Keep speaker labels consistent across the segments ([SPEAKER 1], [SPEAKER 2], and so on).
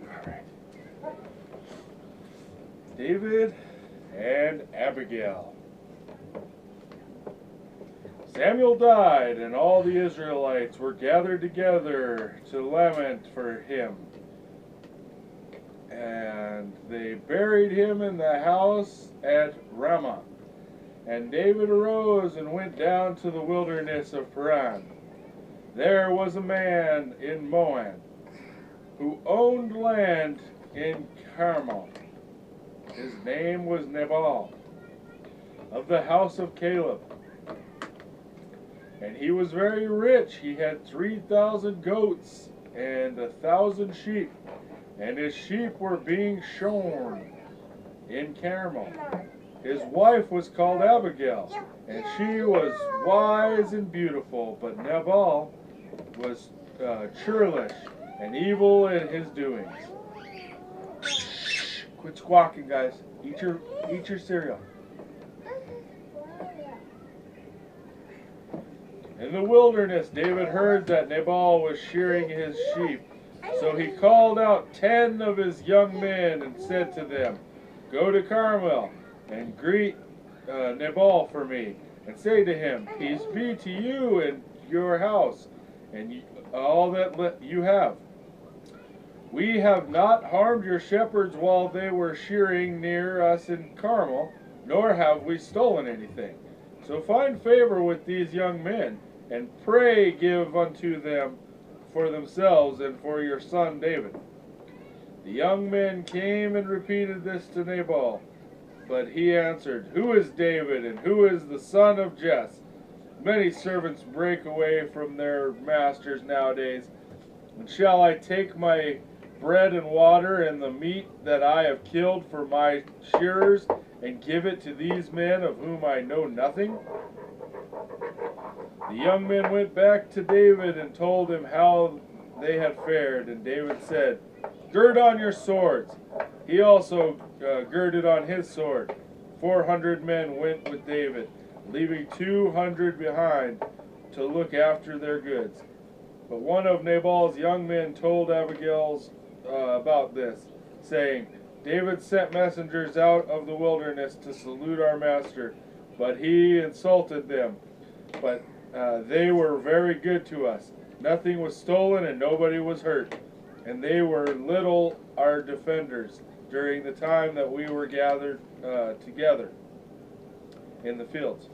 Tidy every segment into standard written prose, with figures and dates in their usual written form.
[SPEAKER 1] Alright. David and Abigail. Samuel died, and all the Israelites were gathered together to lament for him. And they buried him in the house at Ramah. And David arose and went down to the wilderness of Paran. There was a man in Moab who owned land in Carmel. His name was Nabal, of the house of Caleb. And he was very rich. He had 3,000 goats and 1,000 sheep. And his sheep were being shorn in Carmel. His wife was called Abigail, and she was wise and beautiful, but Nabal was churlish and evil in his doings. Quit squawking, guys. Eat your cereal. In the wilderness, David heard that Nabal was shearing his sheep. So he called out 10 of his young men and said to them, "Go to Carmel and greet Nabal for me, and say to him, Peace be to you and your house, and all that you have. We have not harmed your shepherds while they were shearing near us in Carmel, nor have we stolen anything. So find favor with these young men, and pray give unto them for themselves and for your son David." The young men came and repeated this to Nabal. But he answered, "Who is David, and who is the son of Jesse? Many servants break away from their masters nowadays. And shall I take my bread and water and the meat that I have killed for my shearers, and give it to these men of whom I know nothing?" The young men went back to David and told him how they had fared. And David said, "Gird on your swords." He also girded on his sword. 400 men went with David, leaving 200 behind to look after their goods. But one of Nabal's young men told Abigail about this, saying, "David sent messengers out of the wilderness to salute our master, but he insulted them. But they were very good to us. Nothing was stolen and nobody was hurt. And they were little our defenders during the time that we were gathered together in the fields.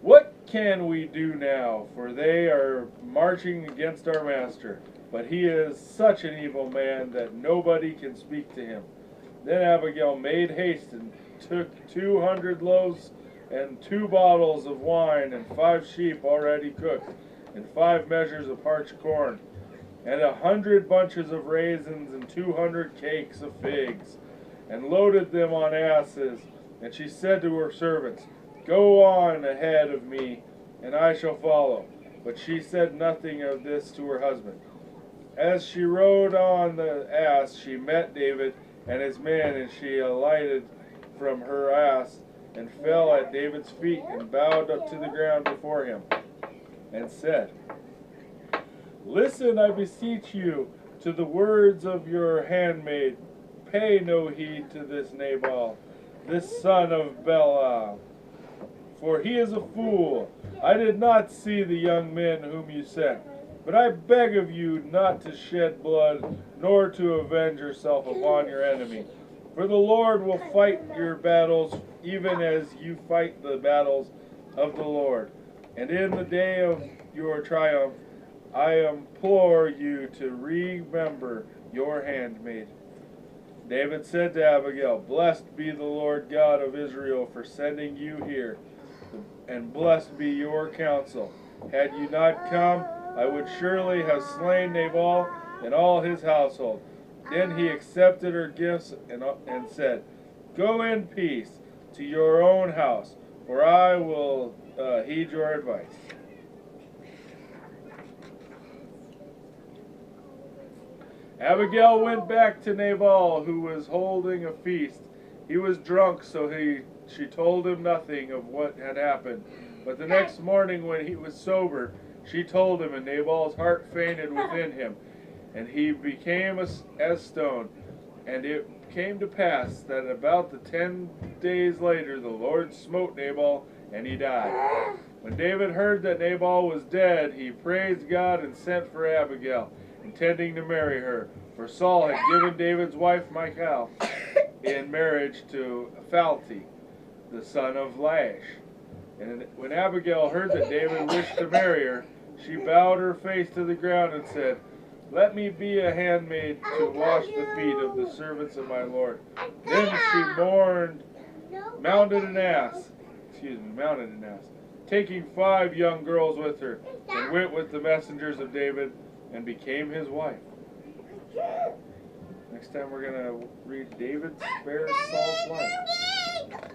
[SPEAKER 1] What can we do now? For they are marching against our master. But he is such an evil man that nobody can speak to him." Then Abigail made haste and took 200 loaves and 2 bottles of wine and 5 sheep already cooked, and 5 measures of parched corn, and 100 bunches of raisins and 200 cakes of figs, and loaded them on asses. And she said to her servants, "Go on ahead of me, and I shall follow." But she said nothing of this to her husband. As she rode on the ass, she met David and his men, and she alighted from her ass and fell at David's feet and bowed up to the ground before him and said, "Listen, I beseech you, to the words of your handmaid. Pay no heed to this Nabal, this son of Belial, for he is a fool. I did not see the young men whom you sent. But I beg of you not to shed blood, nor to avenge yourself upon your enemy. For the Lord will fight your battles, even as you fight the battles of the Lord. And in the day of your triumph, I implore you to remember your handmaid." David said to Abigail, "Blessed be the Lord God of Israel for sending you here, and blessed be your counsel. Had you not come, I would surely have slain Nabal and all his household." Then he accepted her gifts and said, "Go in peace to your own house, for I will heed your advice." Abigail went back to Nabal, who was holding a feast. He was drunk, so she told him nothing of what had happened. But the next morning, when he was sober, She told him, and Nabal's heart fainted within him, and he became as stone. And it came to pass that about 10 days later the Lord smote Nabal, and he died. When David heard that Nabal was dead, he praised God and sent for Abigail, intending to marry her. For Saul had given David's wife Michal in marriage to Phalti, the son of Laish. And when Abigail heard that David wished to marry her, she bowed her face to the ground and said, "Let me be a handmaid to wash the feet of the servants of my Lord." Then she mounted an ass, taking 5 young girls with her, and went with the messengers of David and became his wife. Next time we're going to read David spares Saul's life.